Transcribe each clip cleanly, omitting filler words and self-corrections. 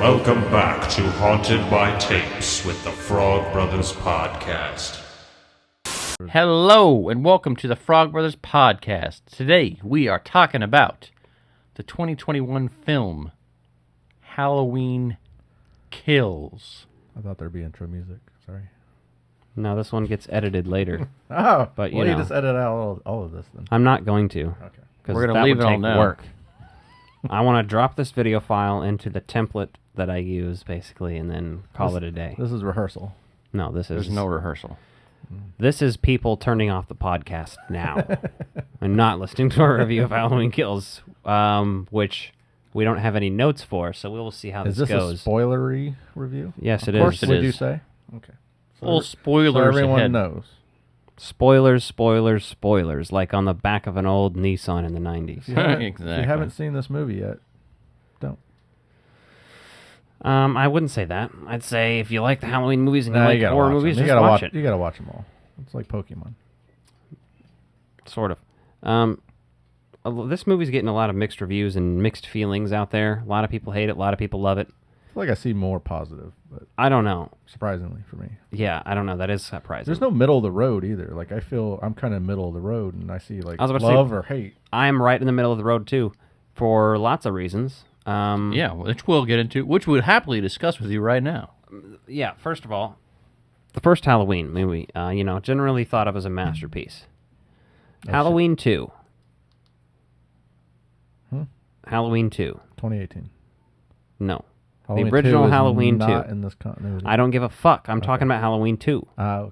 Welcome back to Haunted by Tapes with the Frog Brothers Podcast. Hello, and welcome to the Frog Brothers Podcast. Today, we are talking about the 2021 film, Halloween Kills. I thought there'd be intro music. Sorry. No, this one gets edited later. Oh, But, you you know. just edit out all of this then. I'm not going to. Okay. Because We're gonna that leave would it all take now. work. I want to drop this video file into the template that I use, basically, and then call it a day. This is rehearsal. No, this is There's no rehearsal. This is people turning off the podcast now and not listening to our review of Halloween Kills, which we don't have any notes for, so we'll see how Is this this goes. a spoilery review? Yes, it Of course is. it Would you is. say? Okay. Full So spoilers everyone ahead. knows. Spoilers, spoilers, spoilers, like on the back of an old Nissan in the 90s. If you haven't, Exactly. if you haven't seen this movie yet, don't. I wouldn't say that. I'd say if you like the Halloween movies and you Nah, like gotta horror watch movies, them. just watch it. You gotta watch them all. It's like Pokemon. Sort of. This movie's getting a lot of mixed reviews and mixed feelings out there. A lot of people hate it. A lot of people love it. I feel like I see more positive, but I don't know. surprisingly for me. Yeah, I don't know. That is surprising. There's no middle of the road either. Like I feel I'm kind of middle of the road, and I see like I was about to say- love or hate. I'm right in the middle of the road, too, for lots of reasons. Yeah, which we'll get into, which we'll happily discuss with you right now. Yeah, first of all, the first Halloween movie, generally thought of as a masterpiece. Halloween 2. Halloween 2. 2018. No. Halloween the original 2 is Halloween 2. not in this continuity. I don't give a fuck. I'm talking about Halloween 2. Okay.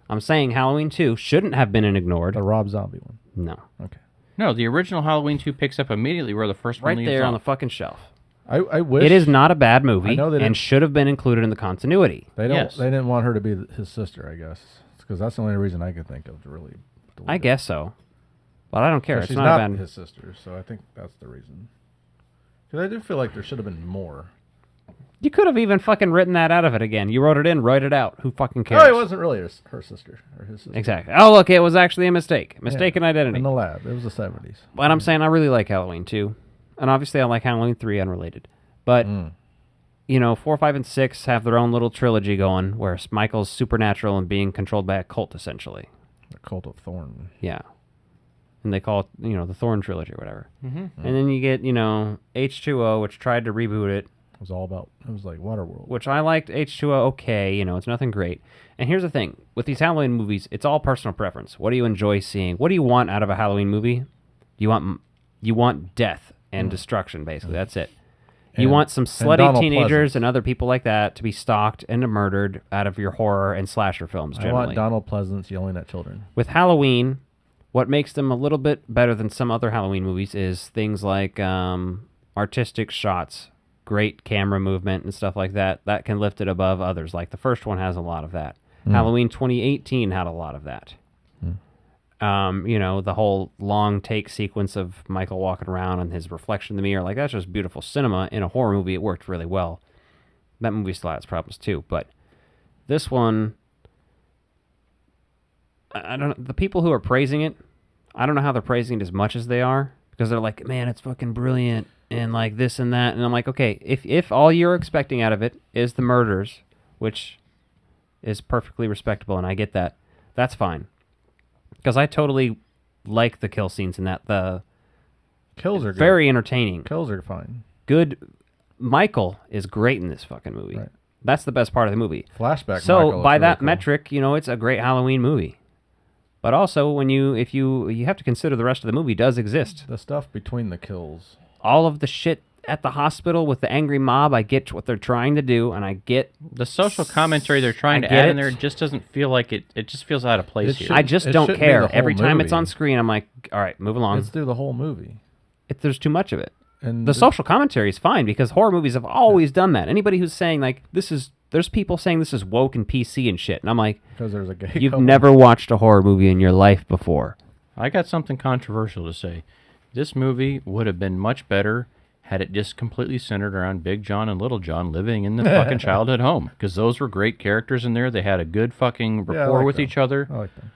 I'm saying Halloween 2 shouldn't have been ignored. The Rob Zombie one. No. Okay. No, the original Halloween 2 picks up immediately where the first one Right leaves there on the off. fucking shelf. I wish It is not a bad movie I know they and didn't- should have been included in the continuity. They don't. Yes. They didn't want her to be his sister, I guess, because that's the only reason I could think of to really. delete I it. guess so. But I don't care. But It's she's not, not a bad. his sister, so I think that's the reason. Because I do feel like there should have been more. You could have even fucking written that out of it again. You wrote it in, write it out. Who fucking cares? Oh, it wasn't really her sister or his sister. Exactly. Oh, look, it was actually a mistake. Yeah. Mistaken identity. In the lab, it was the 70s. But I'm saying I really like Halloween 2. And obviously I like Halloween 3 unrelated. But, 4, 5, and 6 have their own little trilogy going where Michael's supernatural and being controlled by a cult, essentially. The Cult of Thorn. Yeah. And they call it, the Thorn trilogy or whatever. Mm-hmm. And then you get, H2O, which tried to reboot it, It was all about. It was like Waterworld. which I liked H2O okay, it's nothing great. And here's the thing, with these Halloween movies, it's all personal preference. What do you enjoy seeing? What do you want out of a Halloween movie? You want death and destruction, basically. That's it. You And- want some and slutty Donald teenagers Pleasance. and other people like that to be stalked and murdered out of your horror and slasher films, I generally. want Donald Pleasance yelling at children. With Halloween, what makes them a little bit better than some other Halloween movies is things like artistic shots, great camera movement, and stuff like that. That can lift it above others. Like the first one has a lot of that. Halloween 2018 had a lot of that. The whole long take sequence of Michael walking around and his reflection in the mirror, like that's just beautiful cinema. In a horror movie, it worked really well. That movie still has problems too, but this one, I don't know. The people who are praising it, I don't know how they're praising it as much as they are, because they're like, man, it's fucking brilliant and like this and that. And I'm like, okay, if all you're expecting out of it is the murders, which is perfectly respectable, and I get that, that's fine. Because I totally like the kill scenes in that. The Kills are good. very entertaining. Kills are fine. Good. Michael is great in this fucking movie. Right. That's the best part of the movie. Flashback. So Michael is by really that cool. metric, it's a great Halloween movie. But also, when you have to consider the rest of the movie does exist. the stuff between the kills. All of the shit at the hospital with the angry mob, I get what they're trying to do, and I get. The social commentary they're trying I to get add it. in there just doesn't feel like it. It just feels out of place It here. should- I just it don't shouldn't be care. the whole Every time it's movie. on screen, I'm like, all right, move along. Let's do the whole movie. There's too much of it. And The social commentary is fine because horror movies have always done that. Anybody who's saying like there's people saying this is woke and PC and shit, and I'm like, because there's a gay. you've couple. never watched a horror movie in your life before. I got something controversial to say. This movie would have been much better had it just completely centered around Big John and Little John living in the fucking childhood home, because those were great characters in there. They had a good fucking Yeah, I rapport like with them. each other. I like them.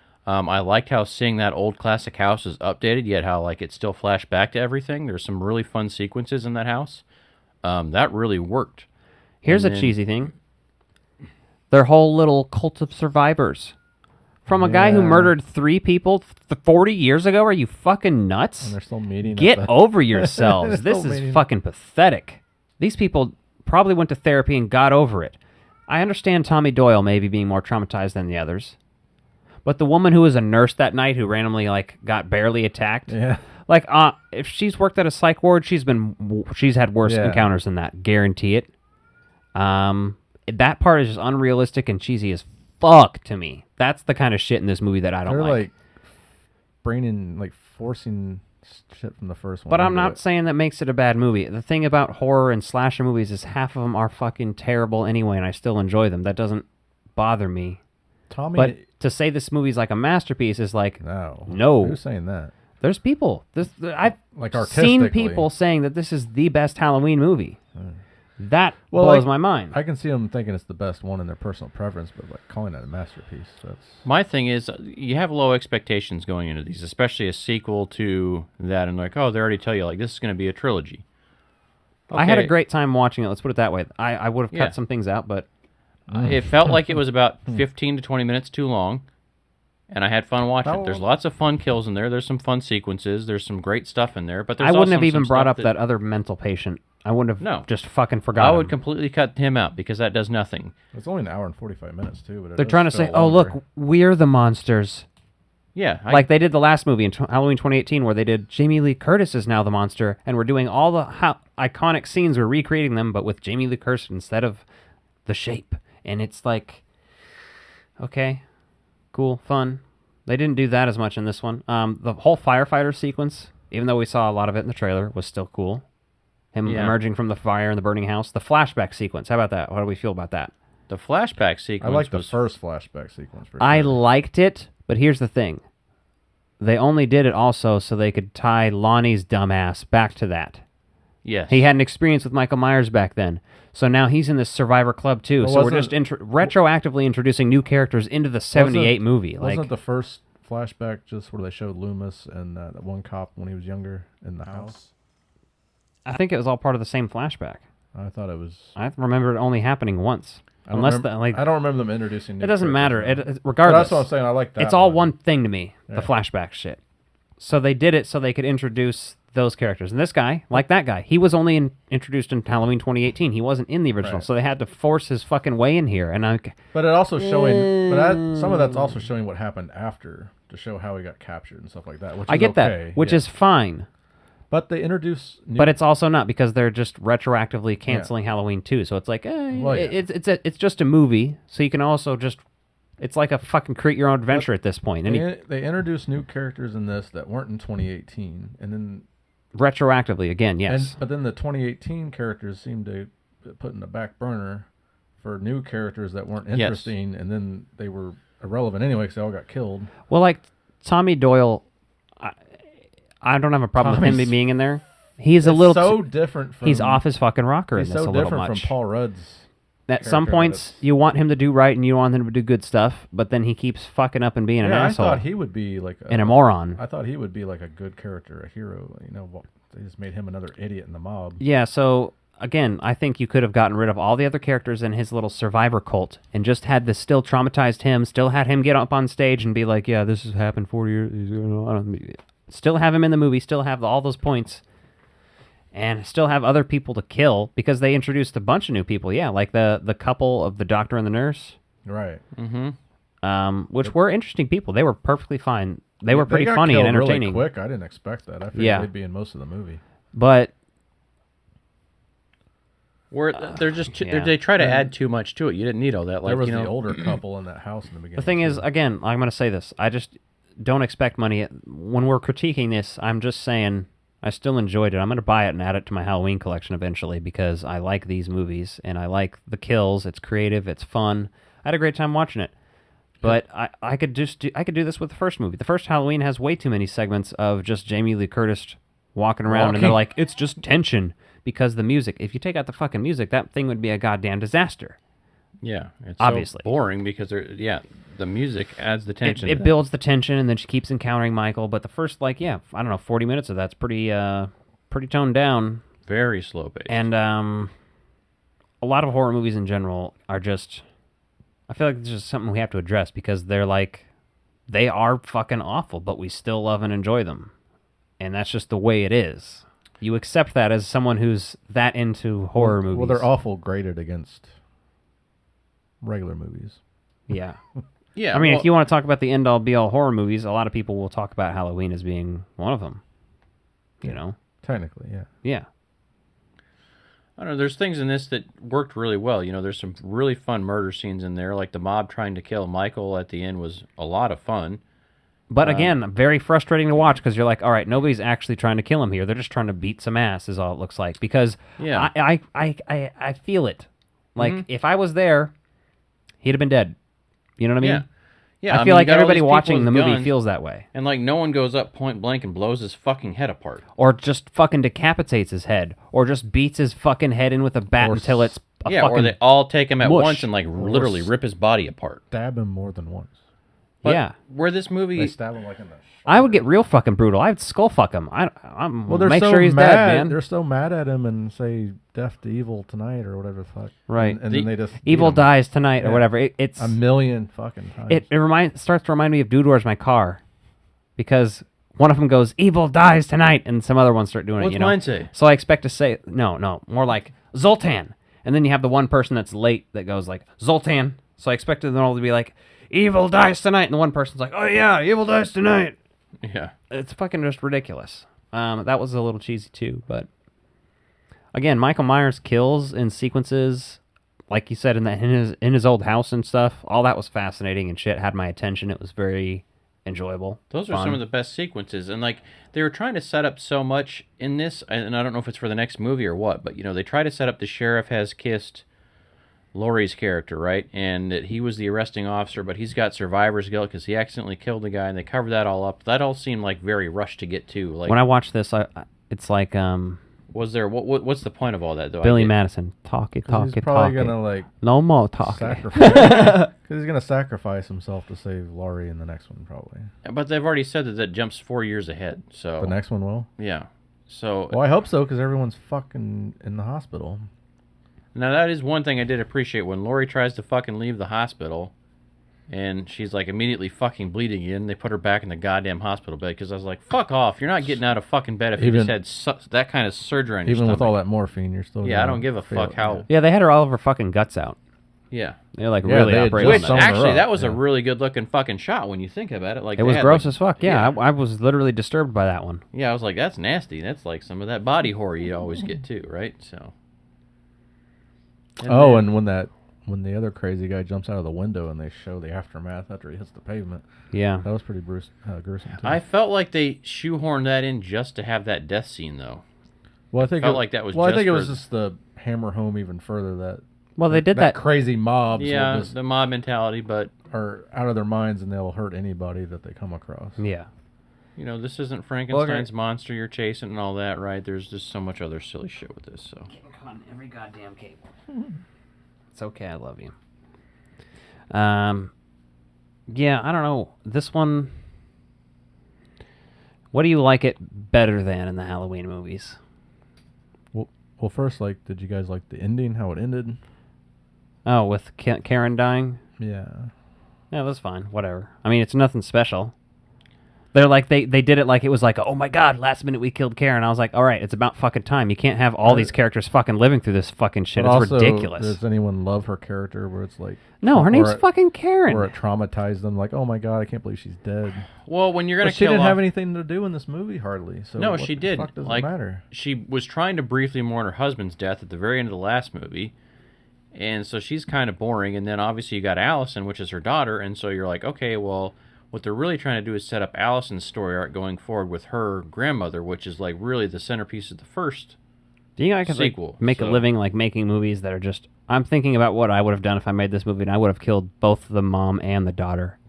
I liked how seeing that old classic house is updated, yet how like it still flashed back to everything. There's some really fun sequences in that house. That really worked. Here's And a then- cheesy thing. Their whole little cult of survivors. From a guy who Yeah. murdered 3 people 40 years ago? Are you fucking And nuts? they're still meeting. at Get the- over yourselves. They're This still is meeting. fucking pathetic. These people probably went to therapy and got over it. I understand Tommy Doyle maybe being more traumatized than the others. But the woman who was a nurse that night who randomly like got barely attacked, Yeah. like if she's worked at a psych ward, she's had worse Yeah. encounters than that. Guarantee it. That part is just unrealistic and cheesy as fuck to me. That's the kind of shit in this movie that I don't They're like. forcing shit from the first one. But I'm into not it. saying that makes it a bad movie. The thing about horror and slasher movies is half of them are fucking terrible anyway, and I still enjoy them. That doesn't bother me. Tommy. But to say this movie's like a masterpiece is like, no. Who's saying that? there's people. I've Like seen artistically. people saying that this is the best Halloween movie. That Well, blows like, my mind. I can see them thinking it's the best one in their personal preference, but like calling it a masterpiece, that's My thing is, you have low expectations going into these, especially a sequel to that, and like, oh, they already tell you like this is going to be a trilogy. I had a Okay. great time watching it. Let's put it that way. I would have cut Yeah. some things out, but It felt like it was about 15 to 20 minutes too long, and I had fun watching it. There's lots of fun kills in there. There's some fun sequences. There's some great stuff in there. But there's I wouldn't also have even some brought stuff up that other mental patient. I wouldn't have No. just fucking forgot. I would completely cut him out because that does nothing. it's only an hour and 45 minutes too. But it They're does trying to feel say, "Oh, longer. look, we're the monsters." Yeah, Like they did the last movie in Halloween 2018 where they did Jamie Lee Curtis is now the monster, and we're doing all the iconic scenes, we're recreating them, but with Jamie Lee Curtis instead of the shape. And it's like, okay, cool, fun. They didn't do that as much in this one. The whole firefighter sequence, even though we saw a lot of it in the trailer, was still cool. Him Yeah. emerging from the fire in the burning house. The flashback sequence, how about that? What do we feel about that? the flashback I sequence like the was first flashback sequence. For I sure. liked it, but here's the thing. They only did it also so they could tie Lonnie's dumbass back to that. yes. He had an experience with Michael Myers back then. So now he's in this Survivor Club too. But So we're wasn't- just retroactively introducing new characters into the 78 movie. Like, Wasn't the first flashback just where they showed Loomis and that one cop when he was younger in the house? I think it was all part of the same flashback. I thought it was. I remember it only happening once. I don't Unless remember- I don't remember them introducing. New it doesn't matter. characters, no. It regardless. That's what I'm saying. I like that. It's all one thing to me, the Yeah. flashback shit. So they did it so they could introduce those characters. And this guy, like that guy, he was only introduced in Halloween 2018. He wasn't in the original. Right. So they had to force his fucking way in here. And But it also showing. Some of that's also showing what happened after to show how he got captured and stuff like that. Which I is get okay, that, which yeah. is fine. But they introduce. New, But it's also not because they're just retroactively canceling Halloween 2. So it's like, Well, yeah. it's just a movie. So you can also just, it's like a fucking create your own adventure at this point. And they introduced new characters in this that weren't in 2018, and then retroactively again, yes. but then the 2018 characters seemed to put in the back burner for new characters that weren't Yes. interesting, and then they were irrelevant anyway because they all got killed. Well, like Tommy Doyle, I don't have a problem with Tommy's- him being in there. He's a It's little so too, different. From, he's off his fucking rocker in He's this so a little different much. from Paul Rudd's. At some character, points, but you want him to do right and you want him to do good stuff, but then he keeps fucking up and being an Yeah, I asshole thought he would be like and a moron. I thought he would be like a good character, a hero. They just made him another idiot in the mob. Yeah, so again, I think you could have gotten rid of all the other characters in his little survivor cult and just had this still traumatized him, still had him get up on stage and be like, yeah, this has happened 40 years. Still have him in the movie, still have all those points, and still have other people to kill because they introduced a bunch of new people. Yeah, like the couple of the doctor and the nurse, Right. which were interesting people. They were perfectly fine. They were pretty got funny and killed really entertaining. quick. I didn't expect that. I figured Yeah. they'd be in most of the movie. But Where they're just yeah. they try to add too much to it. You didn't need all that. Like There was you know, the older couple in that house in the beginning. the thing is, too. again, I'm going to say this. I just don't expect money. When we're critiquing this, I'm just saying I still enjoyed it. I'm going to buy it and add it to my Halloween collection eventually because I like these movies and I like the kills. It's creative. It's fun. I had a great time watching it. But I could do this with the first movie. The first Halloween has way too many segments of just Jamie Lee Curtis walking around and they're like, it's just tension because the music. If you take out the fucking music, that thing would be a goddamn disaster. yeah, it's Obviously. so boring because the music adds the tension. It builds the tension, and then she keeps encountering Michael. But the first, 40 minutes of that's pretty toned down. very slow paced. And a lot of horror movies in general are just, I feel like it's just something we have to address because they are fucking awful, but we still love and enjoy them. And that's just the way it is. You accept that as someone who's that into horror movies. Well, they're awful graded against regular movies. Yeah. Yeah. I mean, if you want to talk about the end-all, be-all horror movies, a lot of people will talk about Halloween as being one of them. You know? Technically, yeah. Yeah. I don't know. There's things in this that worked really well. You know, there's some really fun murder scenes in there. Like the mob trying to kill Michael at the end was a lot of fun. But again, very frustrating to watch because you're like, all right, nobody's actually trying to kill him here. They're just trying to beat some ass is all it looks like. Because Yeah. I feel it. Like, if I was there, he'd have been dead. You know what I mean? Yeah. Yeah. I feel mean, like you got all everybody these people watching with the movie guns, feels that way. And like no one goes up point blank and blows his fucking head apart. Or just fucking decapitates his head. Or just beats his fucking head in with a bat Or until it's a Yeah, fucking... or they all take him at mush. once and like literally rip his body apart. Stab him more than once. But yeah. where this movie, They stab him like in the. I would get real fucking brutal. I'd skull fuck him. I'm Well, they're make so sure he's mad. dead, man. They're so mad at him and say "death to evil tonight" or whatever the fuck. Right. And then they just Evil beat him dies tonight or Yeah. whatever. It's a million fucking times. it starts to remind me of Dude, Where's My Car? Because one of them goes, "Evil dies tonight," and some other ones start doing what's it, you know. mine say? So I expect to say, no, more like Zoltan. And then you have the one person that's late that goes like, Zoltan. So I expected them all to be like, "Evil dies tonight." And the one person's like, "Oh yeah, evil dies tonight." Yeah. It's fucking just ridiculous. That was a little cheesy too, but again, Michael Myers kills in sequences, like you said, in his old house and stuff. All that was fascinating and shit. Had my attention. It was very enjoyable. Those are fun. some of the best sequences, and like they were trying to set up so much in this, and I don't know if it's for the next movie or what, but you know they try to set up the sheriff has kissed Laurie's character, right, and that he was the arresting officer, but he's got survivor's guilt because he accidentally killed the guy, and they covered that all up. That all seemed like very rushed to get to. Like, When I watched this, it's like was there what's the point of all that though? Billy Madison, talk it, He's talk it, probably talk gonna it. like No more talking. sacrifice. Because he's gonna sacrifice himself to save Laurie in the next one, probably. But they've already said that jumps 4 years ahead. So The next one will. yeah. So Well, I hope so, because everyone's fucking in the hospital. now that is one thing I did appreciate when Laurie tries to fucking leave the hospital, and she's like immediately fucking bleeding again. They put her back in the goddamn hospital bed because I was like, "Fuck off! You're not getting out of fucking bed if you Even- just had that kind of surgery on your Even with stomach." all that morphine, you're still. Yeah, I gonna don't give a fail fuck it, how. yeah. Yeah, they had all of her fucking guts out. Yeah. They're like Yeah, really they had operating Which just on sewn that. her actually, up, that was a yeah. really good looking fucking shot when you think about it. Like It they was had, gross like- as fuck. Yeah, I was literally disturbed by that one. Yeah, I was like, that's nasty. That's like some of that body horror you always get too, right? So. Oh, then- and when the other crazy guy jumps out of the window and they show the aftermath after he hits the pavement, Yeah. that was pretty gruesome too. I felt like they shoehorned that in just to have that death scene, though. well, I think felt like that was Well, I just think it was for- just the hammer home even further that. Well, they did that. crazy mobs Yeah, will just the mob mentality, but are out of their minds and they'll hurt anybody that they come across. Yeah. you know, this isn't Frankenstein's monster you're chasing and all that, right? There's just so much other silly shit with this. So On every goddamn cable. It's okay. I love you. Yeah, I don't know. This one. What do you like it better than in the Halloween movies? Well, first, like, did you guys like the ending? How it ended? Oh, with Karen dying? Yeah. Yeah, that's fine. Whatever. I mean, it's nothing special. They're like they did it like it was like, oh my god, last minute we killed Karen. I was like, all right, it's about fucking time. You can't have all these characters fucking living through this fucking shit. But It's also, ridiculous. Does anyone love her character where it's like... No, her or name's it- fucking Karen. Or it traumatized them, like, oh my god, I can't believe she's dead. well, when you're gonna But she kill didn't off, have anything to do in this movie, hardly. So no, what she the did. Fuck does Like, it matter? she was trying to briefly mourn her husband's death at the very end of the last movie, and so she's kind of boring. And then obviously you got Allison, which is her daughter, and so you're like, okay, well, what they're really trying to do is set up Allison's story arc going forward with her grandmother, which is like really the centerpiece of the first. Do you think I could like, sequel, make so- a living like making movies that are just... I'm thinking about what I would have done if I made this movie, and I would have killed both the mom and the daughter.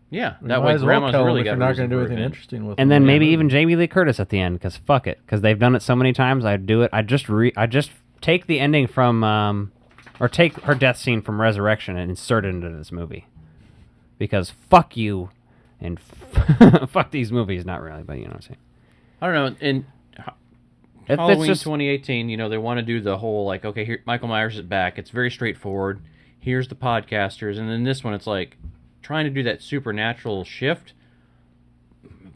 Yeah, You that might way as well grandma's kill really them if got you're not reason going to do for anything revenge. interesting with And them then in maybe that even movie. Jamie Lee Curtis at the end, because fuck it. Because they've done it so many times, I'd do it. I'd just take the ending from... or take her death scene from Resurrection and insert it into this movie. Because fuck you, and fuck these movies. Not really, but you know what I'm saying. I don't know. And Halloween just 2018, they want to do the whole, like, okay, here Michael Myers is back. It's very straightforward. Here's the podcasters. And then this one, it's like trying to do that supernatural shift.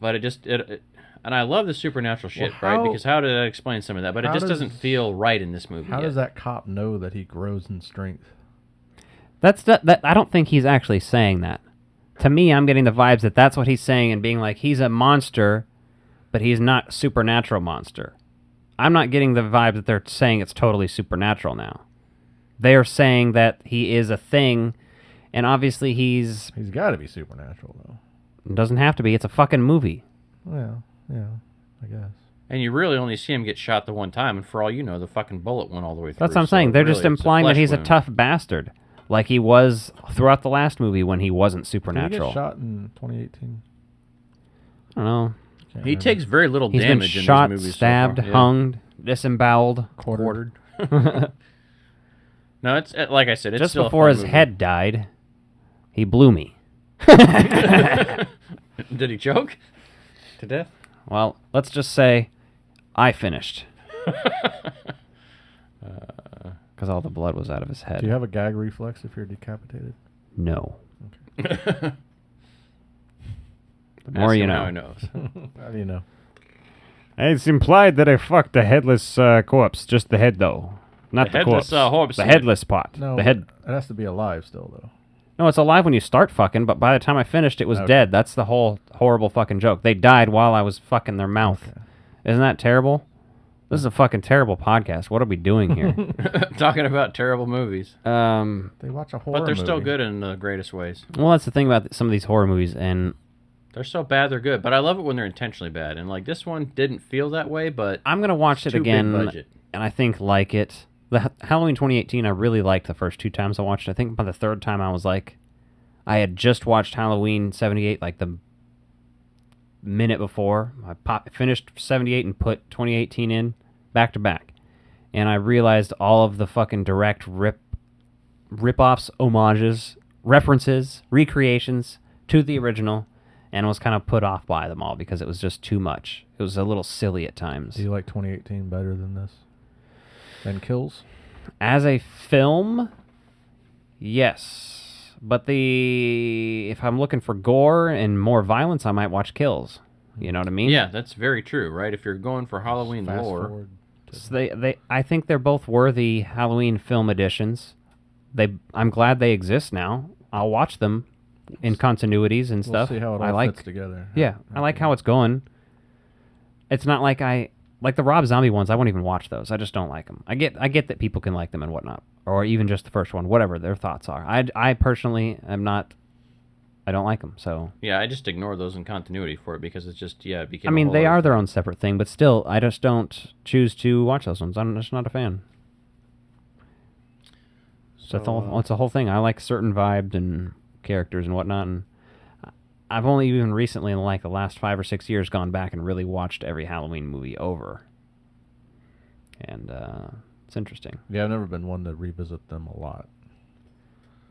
But and I love the supernatural shit, right? Because how did I explain some of that? But it just doesn't feel right in this movie. How yet. does that cop know that he grows in strength? that I don't think he's actually saying that. To me, I'm getting the vibes that that's what he's saying and being like, he's a monster, but he's not a supernatural monster. I'm not getting the vibe that they're saying it's totally supernatural now. They are saying that he is a thing, and obviously He's got to be supernatural, though. It doesn't have to be. It's a fucking movie. Well, yeah, I guess. And you really only see him get shot the one time, and for all you know, the fucking bullet went all the way through. That's what I'm so saying. They're really, just it's implying that flesh he's a wound. tough bastard, like he was throughout the last movie when he wasn't Did he supernatural. get shot in 2018? I don't know. Can't He remember. takes very little He's been damage in shot, these movies. stabbed, so far. Yeah. hung, disemboweled. quartered. No, it's like I said. It's Just still a before fun his movie. head died, he blew me. Did he choke to death? Well, let's just say I finished. Because all the blood was out of his head. Do you have a gag reflex if you're decapitated? No. The more you know. How he knows. How do you know? It's implied that I fucked the headless corpse. Just the head, though. Not The the, headless, corpse. corpse. The headless part. No, The head. It has to be alive still, though. No, it's alive when you start fucking, but by the time I finished, it was Okay. dead. That's the whole horrible fucking joke. They died while I was fucking their mouth. Okay. Isn't that terrible? This is a fucking terrible podcast. What are we doing here? Talking about terrible movies, They watch a horror but they're still movie. good in the greatest ways. Well, that's the thing about some of these horror movies, and They're so bad, they're good. But I love it when they're intentionally bad. And like this one didn't feel that way, but I'm gonna watch it too big again, budget. and I think like it. The Halloween 2018, I really liked the first two times I watched it. I think by the third time, I was like, I had just watched Halloween 78, like the minute before. I finished 78 and put 2018 in back to back, and I realized all of the fucking direct rip-offs, homages, references, recreations to the original, and was kind of put off by them all because it was just too much. It was a little silly at times. Do you like 2018 better than this? Than Kills? As a film, yes. But if I'm looking for gore and more violence, I might watch Kills. You know what I mean? yeah, that's very true, right? If you're going for Halloween Fast lore, forward. So I think they're both worthy Halloween film editions. I'm glad they exist now. I'll watch them in continuities and We'll stuff. see how it I all like, fits together. yeah, I like how it's going. It's not like like the Rob Zombie ones. I won't even watch those. I just don't like them. I get that people can like them and whatnot, or even just the first one, whatever their thoughts are. I personally am not. I don't like them. So yeah, I just ignore those in continuity for it because it's just it became. I a mean, whole they other are their own separate thing, but still, I just don't choose to watch those ones. I'm just not a fan. So it's a whole thing. I like certain vibes and characters and whatnot, and I've only even recently, in like the last 5 or 6 years, gone back and really watched every Halloween movie over. And it's interesting. Yeah, I've never been one to revisit them a lot.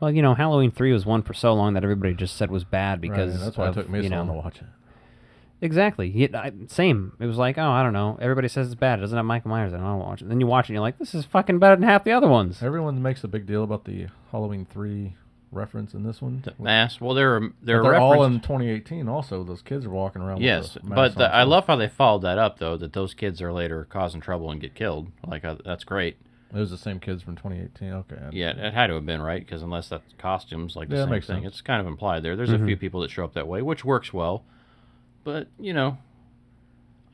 Well, Halloween 3 was one for so long that everybody just said was bad because Right, that's why it of, took me so long to watch it. Exactly. Same. It was like, oh, I don't know. Everybody says it's bad. It doesn't have Michael Myers. I don't watch it. Then you watch it and you're like, this is fucking better than half the other ones. Everyone makes a big deal about the Halloween 3 reference in this one. mass. Well, they're But they're all referenced- in 2018 also. Those kids are walking around Yes, with a but mask on, I so- love how they followed that up though. That those kids are later causing trouble and get killed. Like that's great. It was the same kids from 2018. Okay. Yeah, it had to have been right because unless that's costumes, like the Yeah, that same makes thing, sense. it's kind of implied there. There's a few people that show up that way, which works well. But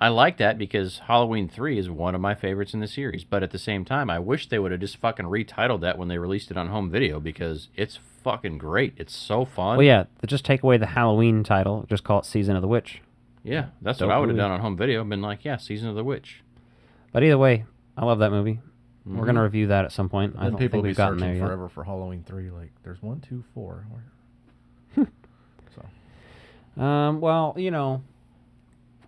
I like that because Halloween 3 is one of my favorites in the series. But at the same time, I wish they would have just fucking retitled that when they released it on home video because it's fucking great. It's so fun. Well, yeah, just take away the Halloween title. Just call it Season of the Witch. Yeah, that's Dope what I would have movie. done on home video. Been like, yeah, Season of the Witch. But either way, I love that movie. We're going to review that at some point. I Then don't people think be we've gotten searching there yet. forever for Halloween 3. Like, there's 1, 2, 4. So Well,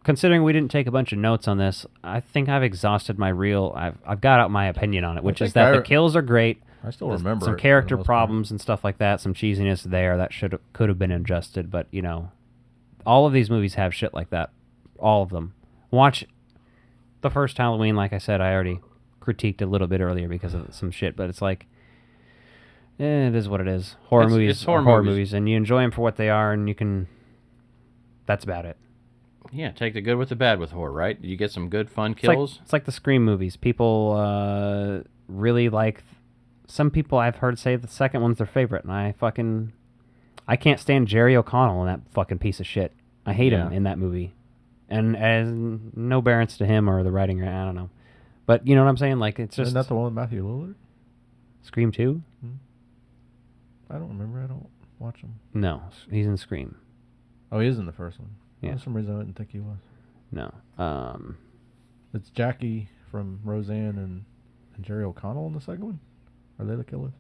considering we didn't take a bunch of notes on this, I think I've exhausted my I've got out my opinion on it, which is think that I- the kills are great. I still There's remember some it for character the most part. problems and stuff like that, some cheesiness there that could have been adjusted, but all of these movies have shit like that. All of them. Watch the first Halloween, like I said, I already critiqued a little bit earlier because of some shit, but it's like, it is what it is. Horror movies it's horror are horror movies. movies, and you enjoy them for what they are, and you can... That's about it. Yeah, take the good with the bad with horror, right? You get some good, fun It's like, kills. it's like the Scream movies. People really like... Some people I've heard say the second one's their favorite, and I can't stand Jerry O'Connell in that fucking piece of shit. I hate him Yeah. in that movie. And as no barrants to him or the writing, I don't know. But you know what I'm saying? Like, it's just... Isn't that the one with Matthew Lillard? Scream 2? I don't remember. I don't watch him. No, he's in Scream. Oh, he is in the first one. Yeah. For some reason, I didn't think he was. No. It's Jackie from Roseanne and Jerry O'Connell in the second one? Are they the killers?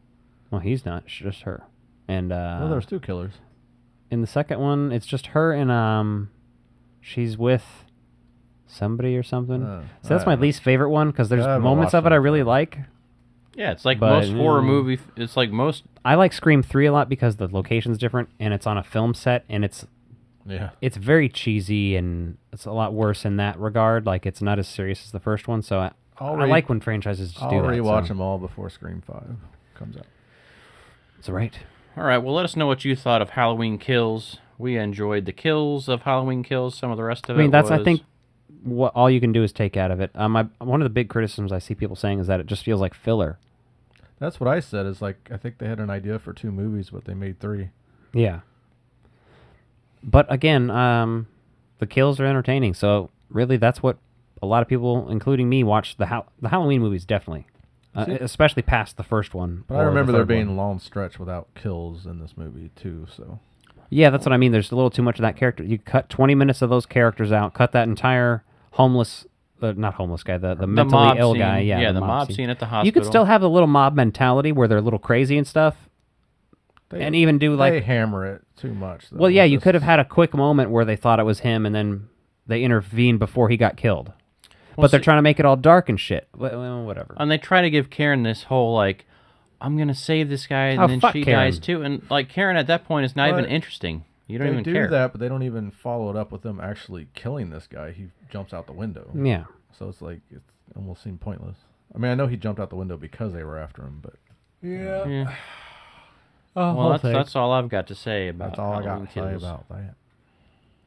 Well, he's not. It's just her. And Well, there's two killers. in the second one, it's just her and she's with somebody or something. So that's I my don't know. least favorite one because there's I haven't moments of watched it I them really forever. like. Yeah, it's like But, most horror mm. movie. It's like most. I like Scream 3 a lot because the location's different and it's on a film set and it's Yeah. very cheesy and it's a lot worse in that regard. Like, it's not as serious as the first one. So I like when franchises I'll do that. rewatch so. them all before Scream 5 comes out. That's right. All right, well, let us know what you thought of Halloween Kills. We enjoyed the kills of Halloween Kills. Some of the rest of I mean, it that's, I was- think, what all you can do is take out of it. One of the big criticisms I see people saying is that it just feels like filler. That's what I said. Is like I think they had an idea for 2 movies, but they made 3. Yeah. But again, the kills are entertaining. So really, that's what a lot of people, including me, watch the Halloween movies. Definitely, See? especially past the first one. But I or the remember there third being one. a long stretch without kills in this movie too. So Yeah, that's what I mean. There's a little too much of that character. You cut 20 minutes of those characters out. Cut that entire homeless. Not homeless guy, the mentally mob ill scene. guy. Yeah, the mob scene at the hospital. You could still have the little mob mentality where they're a little crazy and stuff, and even do they like. hammer it too much. Though. Well, yeah, It's you just- could have had a quick moment where they thought it was him, and then they intervened before he got killed. But they're see- trying to make it all dark and shit. Well, whatever. And they try to give Karen this whole like, I'm gonna save this guy, and Oh, then fuck she Karen. dies too. And like Karen at that point is not But even interesting. You don't They even do care. that, but they don't even follow it up with them actually killing this guy. He jumps out the window. Yeah. So it's like it almost seemed pointless. I mean, I know he jumped out the window because they were after him, but Yeah. Oh, Well, that's all I've got to say about that's all I got Halloween to say Kills. about that.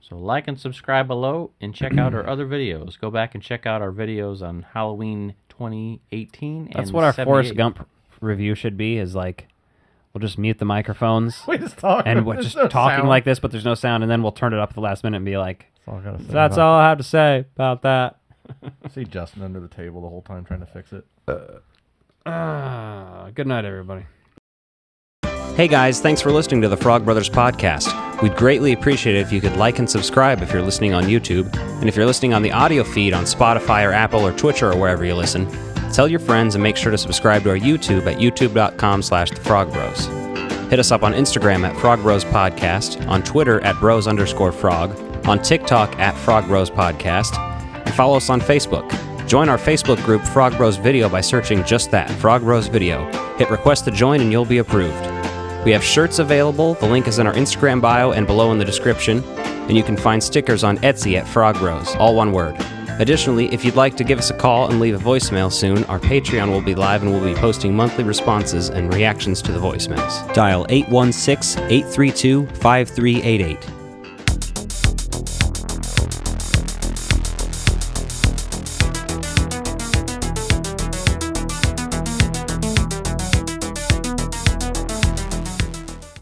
So like and subscribe below, and check out our other videos. Go back and check out our videos on Halloween 2018. That's and what our 78. Forrest Gump review should be. Is like, we'll just mute the microphones We just talk and we're there's just no talking sound. like this, but there's no sound, and then we'll turn it up at the last minute and be like, That's all I gotta say. "That's about all I have to say about that." it. See Justin under the table the whole time trying to fix it. Good night, everybody. Hey guys, thanks for listening to the Frog Brothers Podcast. We'd greatly appreciate it if you could like and subscribe if you're listening on YouTube. And if you're listening on the audio feed on Spotify or Apple or Twitcher or wherever you listen, tell your friends and make sure to subscribe to our YouTube at youtube.com/thefrogbros. Hit us up on Instagram at Frog Bros Podcast, on Twitter at bros_frog, on TikTok at Frog Bros Podcast, and follow us on Facebook. Join our Facebook group Frog Bros Video by searching just that, Frog Bros Video. Hit request to join and you'll be approved. We have shirts available. The link is in our Instagram bio and below in the description. And you can find stickers on Etsy at Frog Bros, all one word. Additionally, if you'd like to give us a call and leave a voicemail soon, our Patreon will be live and we'll be posting monthly responses and reactions to the voicemails. Dial 816-832-5388.